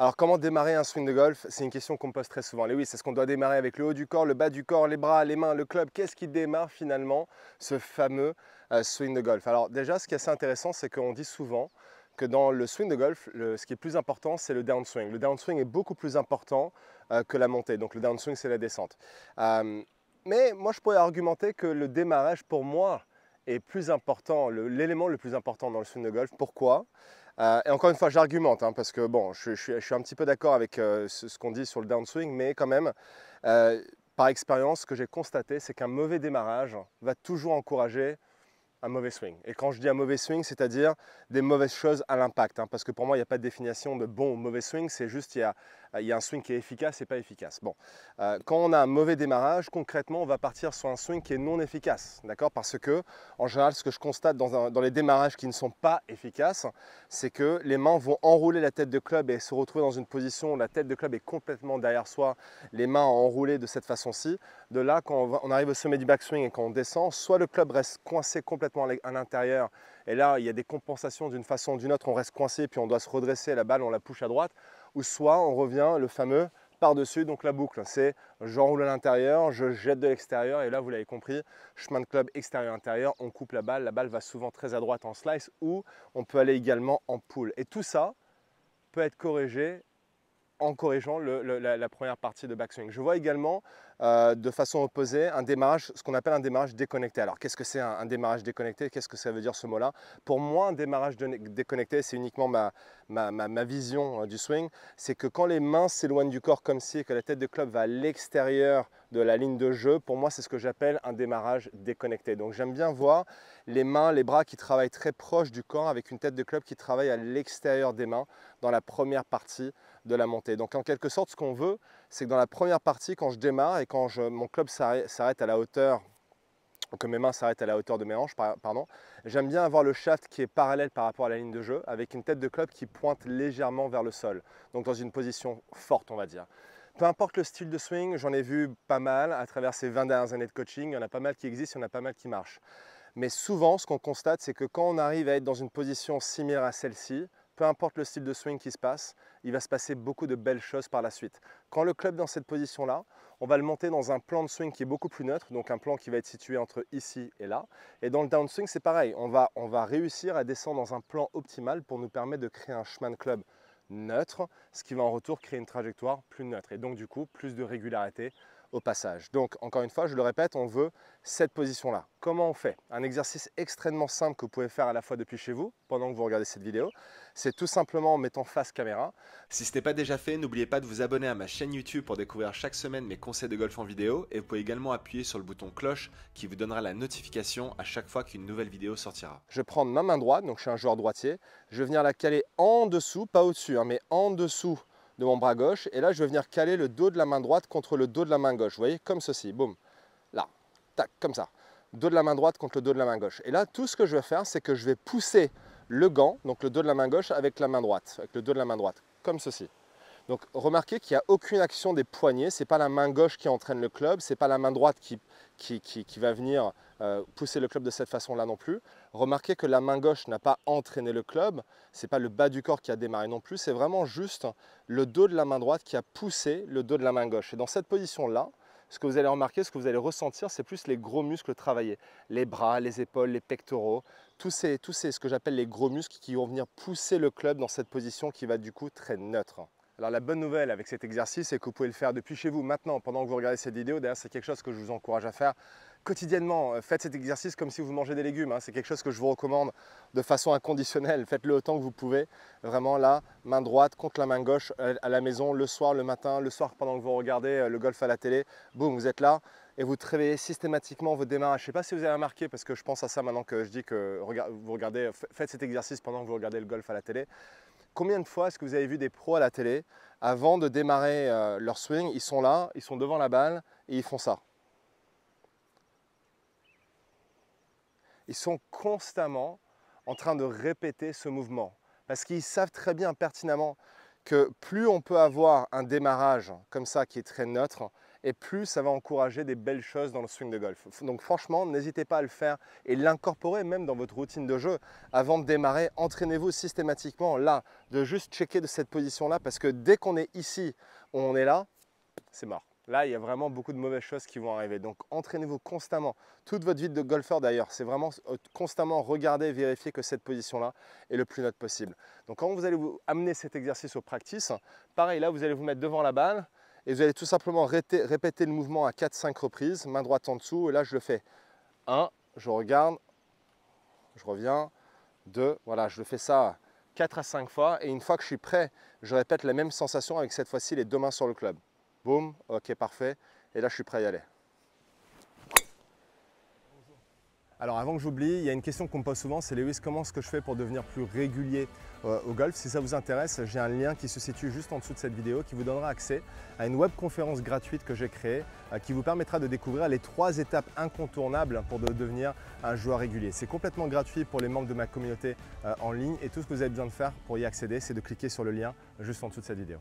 Alors, comment démarrer un swing de golf? C'est une question qu'on me pose très souvent. Et oui, c'est ce qu'on doit démarrer avec le haut du corps, le bas du corps, les bras, les mains, le club. Qu'est-ce qui démarre finalement ce fameux swing de golf? Alors déjà, ce qui est assez intéressant, c'est qu'on dit souvent que dans le swing de golf, ce qui est plus important, c'est le downswing. Le downswing est beaucoup plus important que la montée. Donc le downswing, c'est la descente. Mais moi, je pourrais argumenter que le démarrage, pour moi, est plus important, l'élément le plus important dans le swing de golf. Pourquoi? Et encore une fois, j'argumente, hein, parce que bon, je suis un petit peu d'accord avec ce qu'on dit sur le downswing, mais quand même, par expérience, ce que j'ai constaté, c'est qu'un mauvais démarrage va toujours encourager un mauvais swing. Et quand je dis un mauvais swing, c'est-à-dire des mauvaises choses à l'impact, hein, parce que pour moi, il n'y a pas de définition de bon ou mauvais swing, c'est juste il y a un swing qui est efficace et pas efficace. Bon, quand on a un mauvais démarrage, concrètement, on va partir sur un swing qui est non efficace, d'accord? Parce que, en général, ce que je constate dans les démarrages qui ne sont pas efficaces, c'est que les mains vont enrouler la tête de club et se retrouver dans une position où la tête de club est complètement derrière soi, les mains enroulées de cette façon-ci. De là, quand on arrive au sommet du backswing et quand on descend, soit le club reste coincé complètement à l'intérieur, et là, il y a des compensations d'une façon ou d'une autre, on reste coincé, puis on doit se redresser, la balle, on la push à droite, ou soit on revient, le fameux par-dessus, donc la boucle, c'est j'enroule à l'intérieur, je jette de l'extérieur, et là, vous l'avez compris, chemin de club extérieur-intérieur, on coupe la balle va souvent très à droite en slice, ou on peut aller également en pull. Et tout ça peut être corrigé en corrigeant la première partie de backswing. Je vois également de façon opposée un démarrage, ce qu'on appelle un démarrage déconnecté. Alors qu'est-ce que c'est un démarrage déconnecté? Qu'est-ce que ça veut dire ce mot-là? Pour moi, un démarrage déconnecté, c'est uniquement ma vision du swing. C'est que quand les mains s'éloignent du corps comme ci et que la tête de club va à l'extérieur de la ligne de jeu, pour moi, c'est ce que j'appelle un démarrage déconnecté. Donc j'aime bien voir les mains, les bras qui travaillent très proche du corps avec une tête de club qui travaille à l'extérieur des mains dans la première partie de la montée. Donc en quelque sorte, ce qu'on veut, c'est que dans la première partie, quand je démarre et quand mon club s'arrête à la hauteur, que mes mains s'arrêtent à la hauteur de mes hanches, pardon, j'aime bien avoir le shaft qui est parallèle par rapport à la ligne de jeu, avec une tête de club qui pointe légèrement vers le sol, donc dans une position forte, on va dire. Peu importe le style de swing, j'en ai vu pas mal à travers ces 20 dernières années de coaching, il y en a pas mal qui existent, il y en a pas mal qui marchent. Mais souvent, ce qu'on constate, c'est que quand on arrive à être dans une position similaire à celle-ci, peu importe le style de swing qui se passe, il va se passer beaucoup de belles choses par la suite. Quand le club est dans cette position-là, on va le monter dans un plan de swing qui est beaucoup plus neutre, donc un plan qui va être situé entre ici et là. Et dans le downswing, c'est pareil, on va réussir à descendre dans un plan optimal pour nous permettre de créer un chemin de club neutre, ce qui va en retour créer une trajectoire plus neutre et donc du coup plus de régularité au passage. Donc encore une fois, je le répète, on veut cette position-là. Comment on fait? Un exercice extrêmement simple que vous pouvez faire à la fois depuis chez vous, pendant que vous regardez cette vidéo, c'est tout simplement en mettant face caméra. Si ce n'est pas déjà fait, n'oubliez pas de vous abonner à ma chaîne YouTube pour découvrir chaque semaine mes conseils de golf en vidéo et vous pouvez également appuyer sur le bouton cloche qui vous donnera la notification à chaque fois qu'une nouvelle vidéo sortira. Je vais prendre ma main droite, donc je suis un joueur droitier, je vais venir la caler en dessous, pas au-dessus, hein, mais en dessous de mon bras gauche, et là je vais venir caler le dos de la main droite contre le dos de la main gauche, vous voyez, comme ceci, boum, là, tac, comme ça, dos de la main droite contre le dos de la main gauche. Et là, tout ce que je vais faire, c'est que je vais pousser le gant, donc le dos de la main gauche, avec la main droite, avec le dos de la main droite, comme ceci. Donc remarquez qu'il n'y a aucune action des poignets, ce n'est pas la main gauche qui entraîne le club, ce n'est pas la main droite qui va venir pousser le club de cette façon-là non plus. Remarquez que la main gauche n'a pas entraîné le club, ce n'est pas le bas du corps qui a démarré non plus, c'est vraiment juste le dos de la main droite qui a poussé le dos de la main gauche. Et dans cette position-là, ce que vous allez remarquer, ce que vous allez ressentir, c'est plus les gros muscles travaillés. Les bras, les épaules, les pectoraux, tous ces ce que j'appelle les gros muscles qui vont venir pousser le club dans cette position qui va du coup très neutre. Alors la bonne nouvelle avec cet exercice, c'est que vous pouvez le faire depuis chez vous maintenant, pendant que vous regardez cette vidéo. D'ailleurs, c'est quelque chose que je vous encourage à faire quotidiennement. Faites cet exercice comme si vous mangez des légumes, hein. C'est quelque chose que je vous recommande de façon inconditionnelle. Faites-le autant que vous pouvez. Vraiment là, main droite contre la main gauche à la maison, le soir, le matin, le soir pendant que vous regardez le golf à la télé. Boum, vous êtes là et vous réveillez systématiquement vos démarrages. Je ne sais pas si vous avez remarqué, parce que je pense à ça maintenant que je dis que vous regardez, faites cet exercice pendant que vous regardez le golf à la télé. Combien de fois est-ce que vous avez vu des pros à la télé, avant de démarrer leur swing, ils sont là, ils sont devant la balle et ils font ça. Ils sont constamment en train de répéter ce mouvement parce qu'ils savent très bien pertinemment que plus on peut avoir un démarrage comme ça qui est très neutre et plus ça va encourager des belles choses dans le swing de golf. Donc franchement, n'hésitez pas à le faire et l'incorporer même dans votre routine de jeu. Avant de démarrer, entraînez-vous systématiquement là, de juste checker de cette position-là, parce que dès qu'on est ici, on est là, c'est mort. Là, il y a vraiment beaucoup de mauvaises choses qui vont arriver. Donc, entraînez-vous constamment. Toute votre vie de golfeur, d'ailleurs, c'est vraiment constamment regarder et vérifier que cette position-là est le plus neutre possible. Donc, quand vous allez vous amener cet exercice au practice, pareil, là, vous allez vous mettre devant la balle et vous allez tout simplement répéter le mouvement à 4-5 reprises, main droite en dessous. Et là, je le fais 1, je regarde, je reviens, 2, voilà, je le fais ça 4 à 5 fois. Et une fois que je suis prêt, je répète la même sensation avec cette fois-ci les deux mains sur le club. Boum, ok, parfait. Et là, je suis prêt à y aller. Alors avant que j'oublie, il y a une question qu'on me pose souvent, c'est Lewis, comment est-ce que je fais pour devenir plus régulier au golf? Si ça vous intéresse, j'ai un lien qui se situe juste en dessous de cette vidéo qui vous donnera accès à une webconférence gratuite que j'ai créée qui vous permettra de découvrir les 3 étapes incontournables pour devenir un joueur régulier. C'est complètement gratuit pour les membres de ma communauté en ligne et tout ce que vous avez besoin de faire pour y accéder, c'est de cliquer sur le lien juste en dessous de cette vidéo.